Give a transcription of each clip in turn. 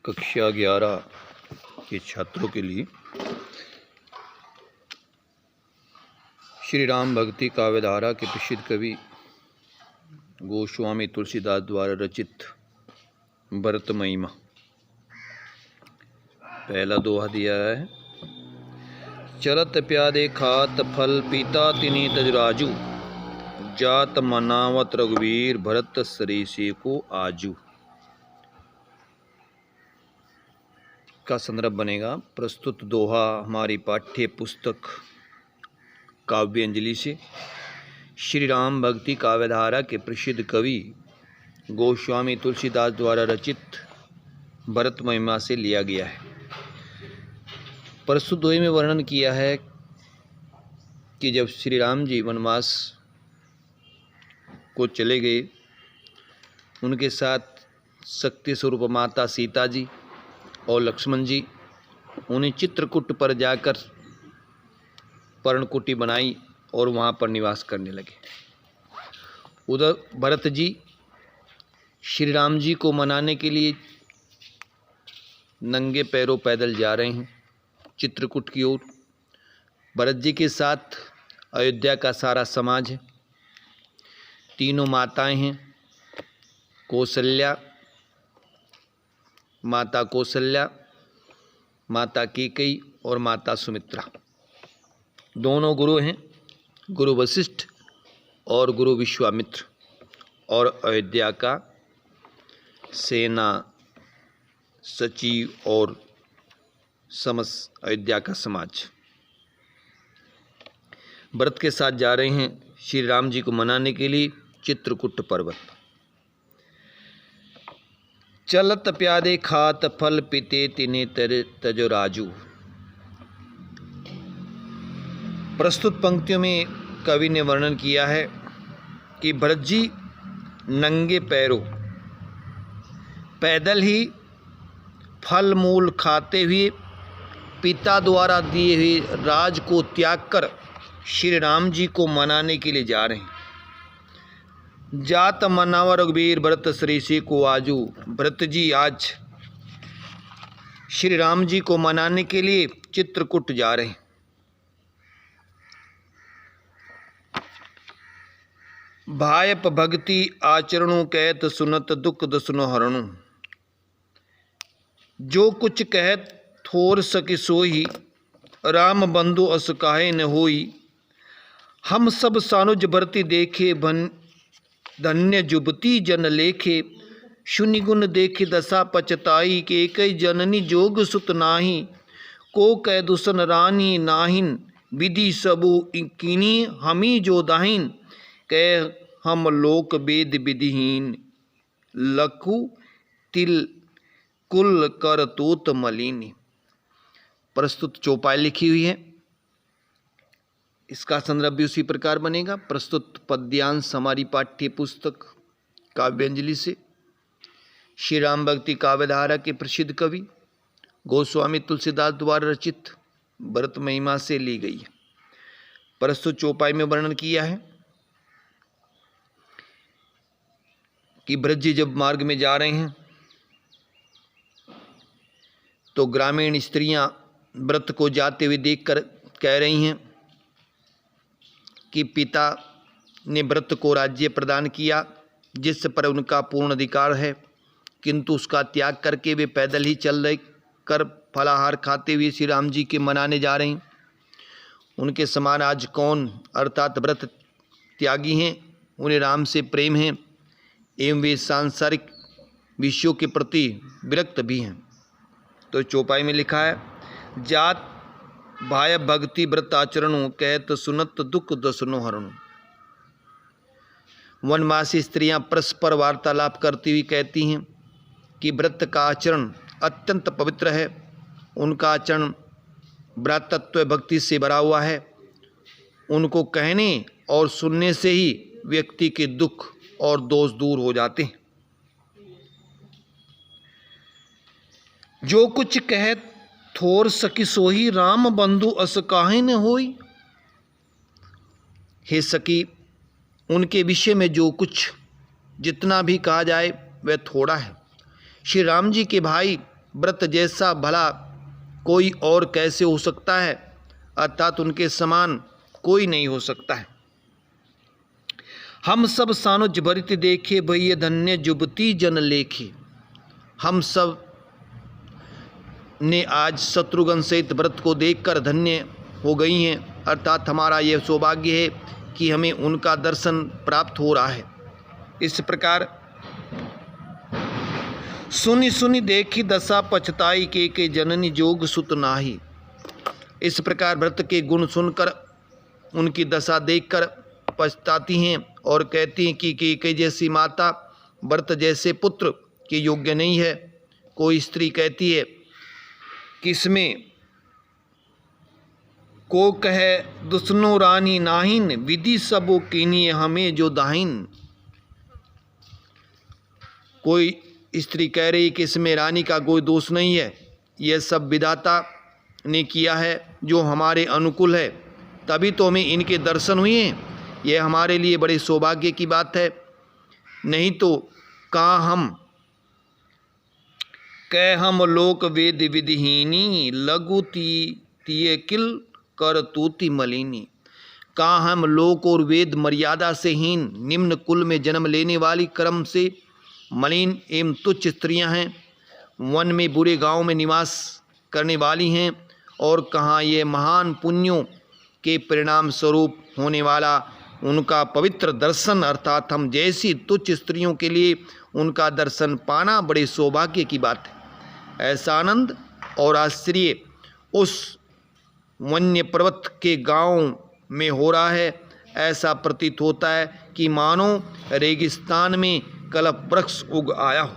कक्षा 11 के छात्रों के लिए श्री राम भक्ति काव्यधारा के प्रसिद्ध कवि गोस्वामी तुलसीदास द्वारा रचित भरत महिमा पहला दोहा दिया है। चलत प्यादे खात फल पीता तिनि तजराजू, जात मनावत रघुवीर भरत सरीसे को आजू। का संदर्भ बनेगा। प्रस्तुत दोहा हमारी पाठ्य पुस्तक काव्यांजलि से श्री राम भक्ति काव्यधारा के प्रसिद्ध कवि गोस्वामी तुलसीदास द्वारा रचित भरत महिमा से लिया गया है। प्रस्तुत दोहे में वर्णन किया है कि जब श्री राम जी वनवास को चले गए, उनके साथ शक्ति स्वरूप माता सीता जी और लक्ष्मण जी उन्हें चित्रकूट पर जाकर पर्णकुटी बनाई और वहाँ पर निवास करने लगे। उधर भरत जी श्री राम जी को मनाने के लिए नंगे पैरों पैदल जा रहे हैं चित्रकूट की ओर। भरत जी के साथ अयोध्या का सारा समाज है, तीनों माताएं हैं, कौशल्या, माता कैकेयी और माता सुमित्रा। दोनों गुरु हैं, गुरु वशिष्ठ और गुरु विश्वामित्र, और अयोध्या का सेना सचिव और समस्त अयोध्या का समाज भरत के साथ जा रहे हैं श्री राम जी को मनाने के लिए चित्रकूट पर्वत। चलत प्यादे खात फल पीते तिनि तजराजू। प्रस्तुत पंक्तियों में कवि ने वर्णन किया है कि भरत जी नंगे पैरों पैदल ही फल मूल खाते हुए पिता द्वारा दिए हुए राज को त्याग कर श्री राम जी को मनाने के लिए जा रहे हैं। जात मनावा रघुवीर भरत सरीसे को आजू। भरत जी आज श्री राम जी को मनाने के लिए चित्रकूट जा रहे हैं। भायप भक्ति आचरणु कहत सुनत दुख दसनो हरणु। जो कुछ कहत थोर सके सोही, राम बंधु अस काहे न होई। हम सब सानुज भरती देखे धन्य जुबती जन लेखे। शुनि गुण देखे दशा पचताई, के कई जननी जोग सुत नाही। को कह दुसन रानी नाहिन, विधि सबु किनी हमी जो दाहिन। कह हम लोक वेद विधिहीन, लखु तिल कुल कर तोत मलिनी। प्रस्तुत चौपाई लिखी हुई है, इसका संदर्भ भी उसी प्रकार बनेगा। प्रस्तुत पद्यांश हमारी पाठ्य पुस्तक काव्यांजलि से श्री राम भक्ति काव्यधारा के प्रसिद्ध कवि गोस्वामी तुलसीदास द्वारा रचित भरत महिमा से ली गई है। प्रस्तुत चौपाई में वर्णन किया है कि भरत जी जब मार्ग में जा रहे हैं तो ग्रामीण स्त्रियां व्रत को जाते हुए देखकर कह रही हैं कि पिता ने व्रत को राज्य प्रदान किया जिस पर उनका पूर्ण अधिकार है, किंतु उसका त्याग करके वे पैदल ही चल रहे कर फलाहार खाते हुए श्री राम जी के मनाने जा रहे हैं। उनके समान आज कौन, अर्थात व्रत त्यागी हैं, उन्हें राम से प्रेम है एवं वे सांसारिक विषयों के प्रति विरक्त भी हैं। तो चौपाई में लिखा है, जात भाय भक्ति व्रत आचरणु, कहत सुनत दुख दसनो हरणु। वनवासी स्त्रियां परस्पर वार्तालाप करती हुई कहती हैं कि व्रत का आचरण अत्यंत पवित्र है, उनका आचरण भ्रातृत्व भक्ति से भरा हुआ है। उनको कहने और सुनने से ही व्यक्ति के दुख और दोष दूर हो जाते हैं। जो कुछ कहे थोर सकी सोही, राम बंधु अस काहे न होई। हे सखी, उनके विषय में जो कुछ जितना भी कहा जाए वह थोड़ा है। श्री राम जी के भाई व्रत जैसा भला कोई और कैसे हो सकता है, अर्थात उनके समान कोई नहीं हो सकता है। हम सब सानुज भरित देखे, भैया धन्य जुबती जन लेखे। हम सब ने आज शत्रुघ्न सहित व्रत को देखकर धन्य हो गई हैं, अर्थात हमारा यह सौभाग्य है कि हमें उनका दर्शन प्राप्त हो रहा है। इस प्रकार सुनि सुनि देखी दशा पछताई, के जननी जोग सुत नाही। इस प्रकार व्रत के गुण सुनकर उनकी दशा देखकर पछताती हैं और कहती हैं कि के जैसी माता व्रत जैसे पुत्र के योग्य नहीं है। कोई स्त्री कहती है कि इसमें को कहे दुसनो रानी नाहिन, विधि सबो कीनिए हमें जो दाहिन। कोई स्त्री कह रही कि इसमें रानी का कोई दोष नहीं है, यह सब विधाता ने किया है जो हमारे अनुकूल है, तभी तो हमें इनके दर्शन हुए हैं। यह हमारे लिए बड़े सौभाग्य की बात है। नहीं तो कहाँ हम हम लोक वेद विधिहीनी, लघु तीय किल कर तूति मलिनी। कहाँ हम लोक और वेद मर्यादा से हीन, निम्न कुल में जन्म लेने वाली कर्म से मलिन एवं तुच्छ स्त्रियां हैं, वन में बुरे गांव में निवास करने वाली हैं, और कहाँ ये महान पुण्यों के परिणाम स्वरूप होने वाला उनका पवित्र दर्शन, अर्थात हम जैसी तुच्छ स्त्रियों के लिए उनका दर्शन पाना बड़े सौभाग्य की बात है। ऐसा आनंद और आश्चर्य उस वन्य पर्वत के गांव में हो रहा है। ऐसा प्रतीत होता है कि मानो रेगिस्तान में कल्प वृक्ष उग आया हो।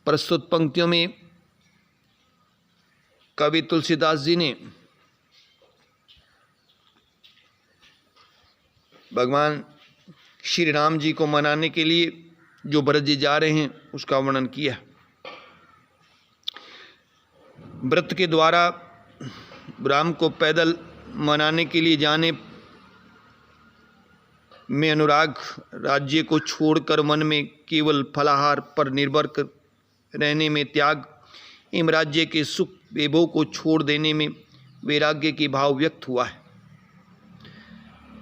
प्रस्तुत पंक्तियों में कवि तुलसीदास जी ने भगवान श्री राम जी को मनाने के लिए जो भरत जी जा रहे हैं उसका वर्णन किया। व्रत के द्वारा राम को पैदल मनाने के लिए जाने में अनुराग, राज्य को छोड़कर मन में केवल फलाहार पर निर्भर रहने में त्याग, एवं राज्य के सुख वैभव को छोड़ देने में वैराग्य की भाव व्यक्त हुआ है।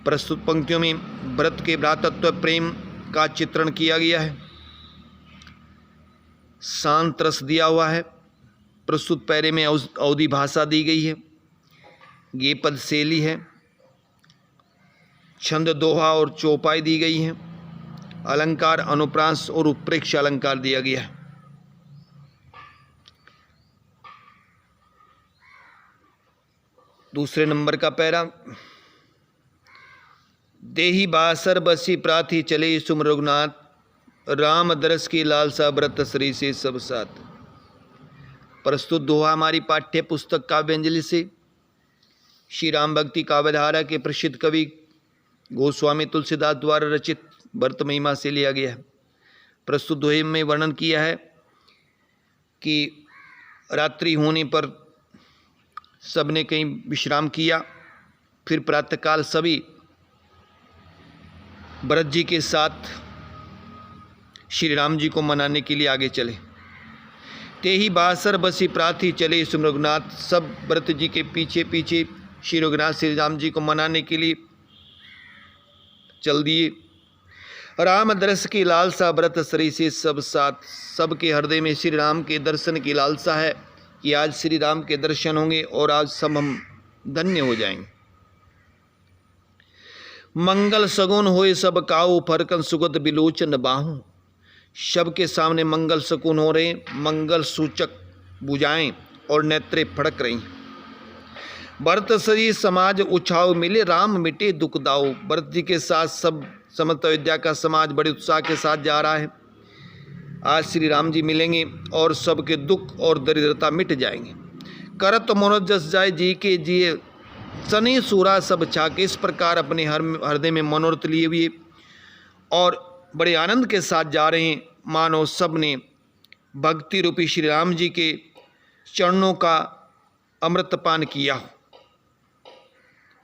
प्रस्तुत पंक्तियों में व्रत के भ्रातृत्व प्रेम का चित्रण किया गया है, शांत रस दिया हुआ है। प्रस्तुत पैरे में अवधि भाषा दी गई है, ये पद शैली है, छंद दोहा और चौपाई दी गई है, अलंकार अनुप्रास और उत्प्रेक्ष अलंकार दिया गया है। दूसरे नंबर का पैरा, देही बासर बसी प्राथी चले सुम रघुनाथ, राम दरस की लालसा व्रत श्री से सब साथ। प्रस्तुत दोहा हमारी पाठ्य पुस्तक काव्यांजलि से श्री राम भक्ति काव्यधारा के प्रसिद्ध कवि गोस्वामी तुलसीदास द्वारा रचित व्रत महिमा से लिया गया है। प्रस्तुत दोहे में वर्णन किया है कि रात्रि होने पर सबने कहीं विश्राम किया, फिर प्रातःकाल सभी भरत जी के साथ श्री राम जी को मनाने के लिए आगे चले। तेही बासर बसी प्राथी चले सुम रघुनाथ, सब भरत जी के पीछे पीछे श्री रघुनाथ श्री राम जी को मनाने के लिए चल दिए। राम दर्श की लालसा व्रत श्री से सब साथ, सबके हृदय में श्री राम के दर्शन की लालसा है कि आज श्री राम के दर्शन होंगे और आज सब हम धन्य हो जाएंगे। मंगल सगुन होए सब काऊ, फरकन सुगत बिलोचन बाहू। सबके सामने मंगल सकुन हो रहे, मंगल सूचक बुझाएं और नेत्रे फड़क रही। भरत श्री समाज उछाव मिले, राम मिटे दुख दाऊ। भरत जी के साथ सब समस्त अयोध्या का समाज बड़े उत्साह के साथ जा रहा है। आज श्री राम जी मिलेंगे और सबके दुख और दरिद्रता मिट जाएंगे। करत मनोजस जाय जी के जिए, सने सूरा सब छाके। इस प्रकार अपने हृदय में मनोरथ लिए हुए और बड़े आनंद के साथ जा रहे हैं, मानो सब ने भक्ति रूपी श्री राम जी के चरणों का अमृतपान किया हो।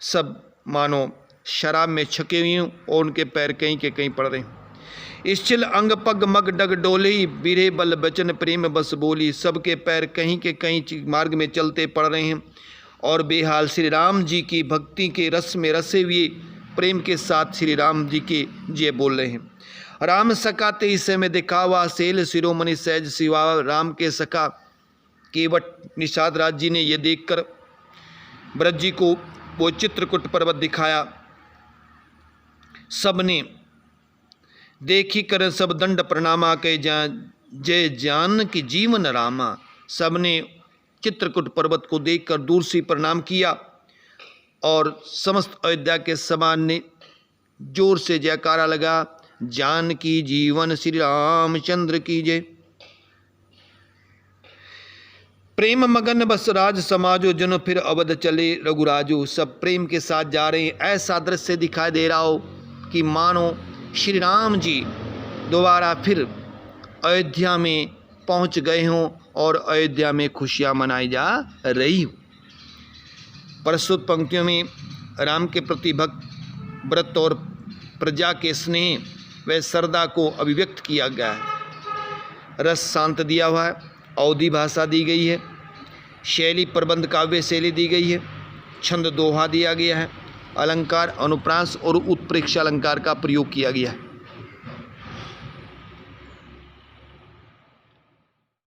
सब मानो शराब में छके हुए हों और उनके पैर कहीं के कहीं पड़ रहे हैं। इच्छिल अंग पग मग डग डोली, बीरे बल बचन प्रेम बस बोली। सबके पैर कहीं के कहीं मार्ग में चलते पड़ रहे हैं और बेहाल श्री राम जी की भक्ति के रस में रसे हुए प्रेम के साथ श्री राम जी के जय बोल रहे हैं। राम सका ते समय दिखावा, सेल शिरोमणि सहज शिवा। राम के सका केवट निषाद राज जी ने यह देखकर ब्रज जी को वो चित्रकूट पर्वत दिखाया। सबने देखी कर सब दंड प्रणामा, के जय जान की जीवन रामा। सबने चित्रकूट पर्वत को देखकर दूर से प्रणाम किया और समस्त अयोध्या के समान ने जोर से जयकारा लगा, जानकी जीवन श्री रामचंद्र की जय। प्रेम मगन बस राज समाजो, जन फिर अवध चले रघुराजो। सब प्रेम के साथ जा रहे हैं। ऐसा दृश्य दिखाई दे रहा हो कि मानो श्री राम जी दोबारा फिर अयोध्या में पहुंच गए हों और अयोध्या में खुशियां मनाई जा रही हो। प्रस्तुत पंक्तियों में राम के प्रति भक्त व्रत और प्रजा के स्नेह व श्रद्धा को अभिव्यक्त किया गया है। रस शांत दिया हुआ है, अवधि भाषा दी गई है, शैली प्रबंध काव्य शैली दी गई है, छंद दोहा दिया गया है, अलंकार अनुप्रास और उत्प्रेक्ष अलंकार का प्रयोग किया गया है।